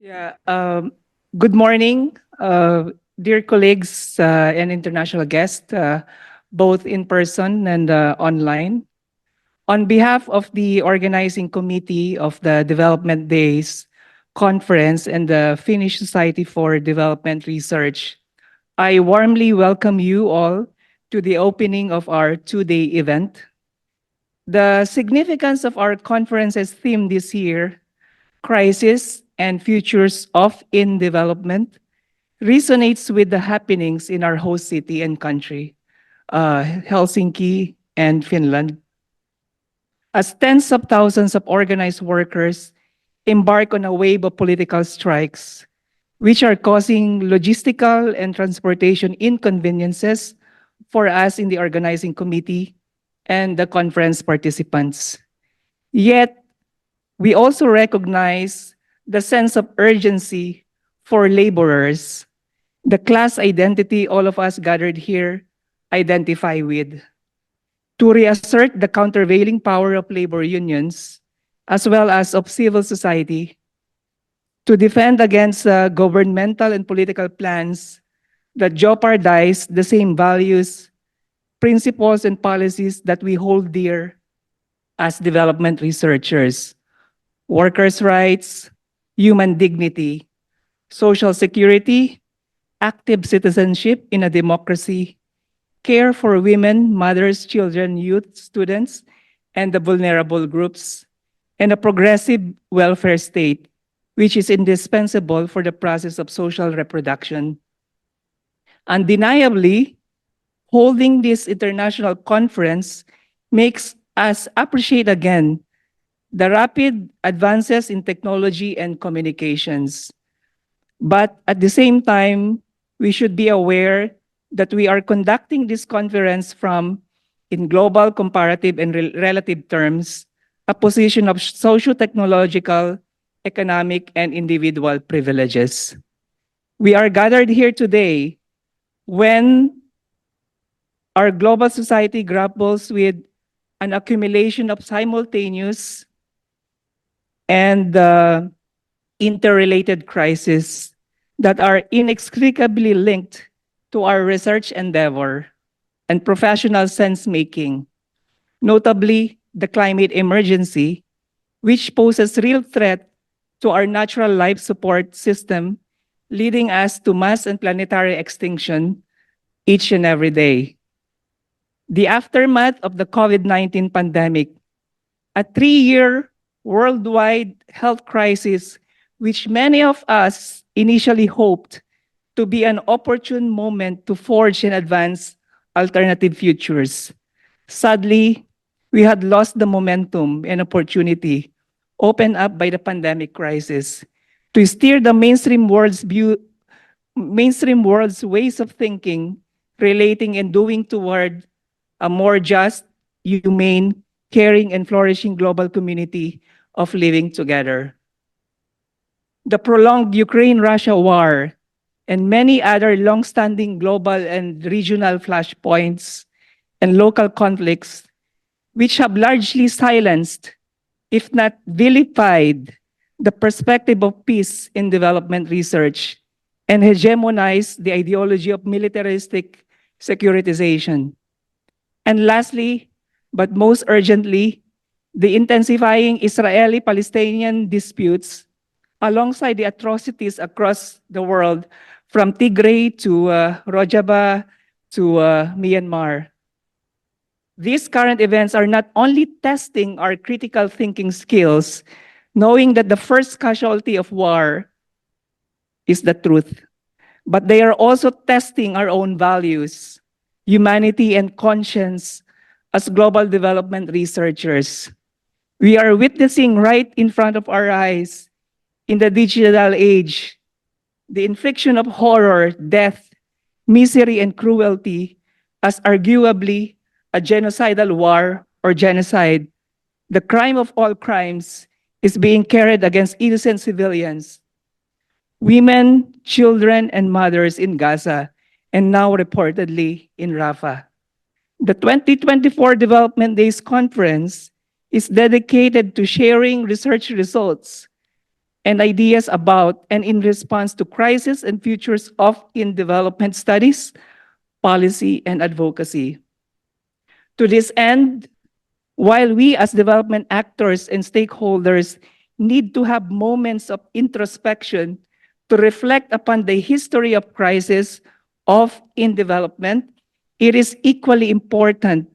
Yeah. Good morning, dear colleagues and international guests, both in person and online. On behalf of the organizing committee of the Development Days Conference and the Finnish Society for Development Research, I warmly welcome you all to the opening of our two-day event. The significance of our conference's theme this year, Crisis and Futures of in Development, resonates with the happenings in our host city and country, Helsinki and Finland. As tens of thousands of organized workers embark on a wave of political strikes, which are causing logistical and transportation inconveniences for us in the organizing committee and the conference participants. Yet, we also recognize the sense of urgency for laborers, the class identity all of us gathered here identify with, to reassert the countervailing power of labor unions, as well as of civil society, to defend against governmental and political plans that jeopardize the same values, principles, and policies that we hold dear as development researchers: workers' rights, human dignity, social security, active citizenship in a democracy, care for women, mothers, children, youth, students, and the vulnerable groups, and a progressive welfare state, which is indispensable for the process of social reproduction. Undeniably, holding this international conference makes us appreciate again the rapid advances in technology and communications. But at the same time, we should be aware that we are conducting this conference from, in global, comparative, and relative terms, a position of socio-technological, economic, and individual privileges. We are gathered here today when our global society grapples with an accumulation of simultaneous and interrelated crises that are inextricably linked to our research endeavor and professional sense-making, notably the climate emergency, which poses real threat to our natural life support system, leading us to mass and planetary extinction each and every day. The aftermath of the COVID-19 pandemic, a 3-year worldwide health crisis, which many of us initially hoped to be an opportune moment to forge and advance alternative futures. Sadly, we had lost the momentum and opportunity opened up by the pandemic crisis to steer the mainstream world's ways of thinking, relating, and doing toward a more just, humane, caring, and flourishing global community of living together. The prolonged Ukraine-Russia war and many other long-standing global and regional flashpoints and local conflicts, which have largely silenced, if not vilified, the perspective of peace in development research and hegemonized the ideology of militaristic securitization. And lastly, but most urgently, the intensifying Israeli-Palestinian disputes alongside the atrocities across the world from Tigray to Rojava to Myanmar. These current events are not only testing our critical thinking skills, knowing that the first casualty of war is the truth, but they are also testing our own values, humanity, and conscience as global development researchers. We are witnessing right in front of our eyes in the digital age the infliction of horror, death, misery, and cruelty as arguably a genocidal war or genocide. The crime of all crimes is being carried against innocent civilians, women, children, and mothers in Gaza, and now reportedly in Rafah. The 2024 Development Days Conference is dedicated to sharing research results and ideas about and in response to crisis and futures of in development studies, policy, and advocacy. To this end, while we as development actors and stakeholders need to have moments of introspection to reflect upon the history of crisis of in development, it is equally important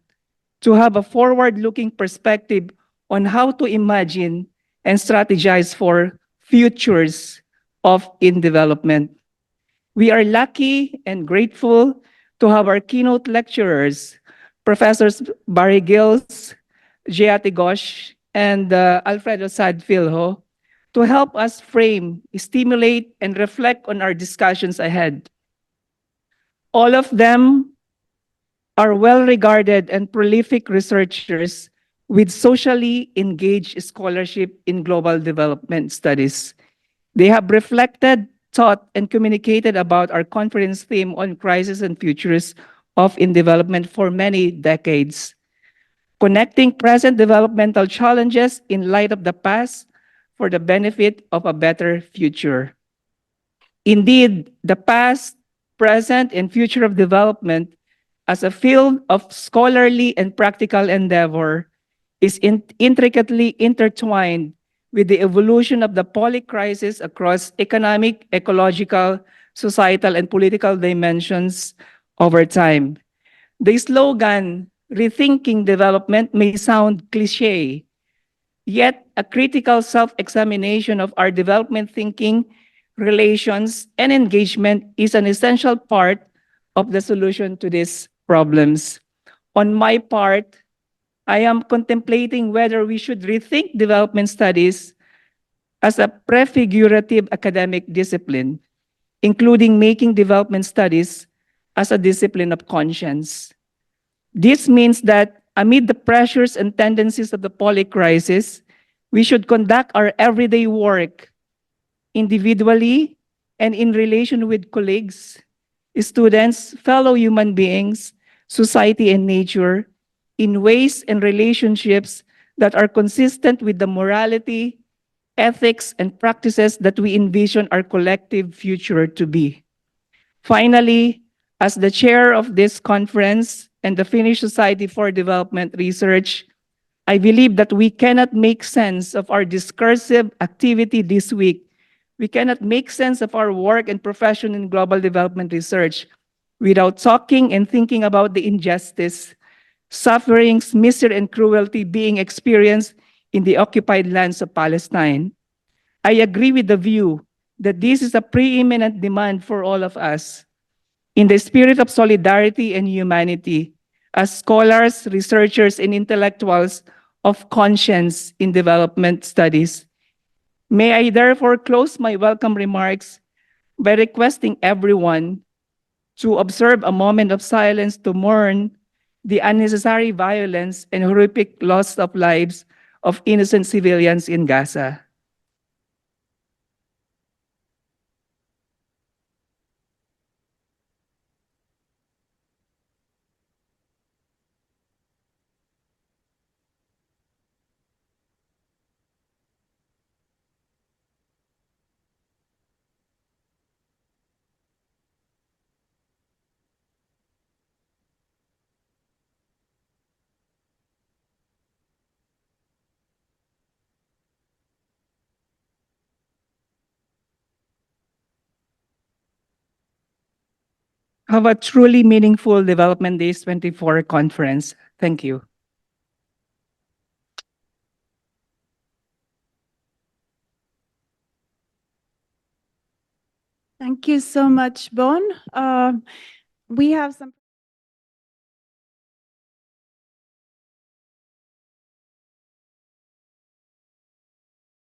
to have a forward-looking perspective on how to imagine and strategize for futures of in development. We are lucky and grateful to have our keynote lecturers, Professors Barry Gills, Jayati Ghosh, and Alfredo Sadfilho, to help us frame, stimulate, and reflect on our discussions ahead. All of them are well-regarded and prolific researchers with socially engaged scholarship in global development studies. They have reflected, taught, and communicated about our conference theme on crisis and futures of in development for many decades, connecting present developmental challenges in light of the past for the benefit of a better future. Indeed, the past, present, and future of development as a field of scholarly and practical endeavor is intricately intertwined with the evolution of the polycrisis across economic, ecological, societal, and political dimensions over time. The slogan, rethinking development, may sound cliche, yet a critical self-examination of our development thinking, relations, and engagement is an essential part of the solution to these problems. On my part, I am contemplating whether we should rethink development studies as a prefigurative academic discipline, including making development studies as a discipline of conscience. This means that amid the pressures and tendencies of the polycrisis, we should conduct our everyday work individually and in relation with colleagues, students, fellow human beings, society, and nature in ways and relationships that are consistent with the morality, ethics, and practices that we envision our collective future to be. Finally, as the chair of this conference and the Finnish Society for Development Research, I believe that we cannot make sense of our discursive activity this week. We cannot make sense of our work and profession in global development research without talking and thinking about the injustice, sufferings, misery, and cruelty being experienced in the occupied lands of Palestine. I agree with the view that this is a preeminent demand for all of us. In the spirit of solidarity and humanity, as scholars, researchers, and intellectuals of conscience in development studies, may I therefore close my welcome remarks by requesting everyone to observe a moment of silence to mourn the unnecessary violence and horrific loss of lives of innocent civilians in Gaza. Have a truly meaningful Development Days 24 conference. Thank you. Thank you so much, Bonn. We have some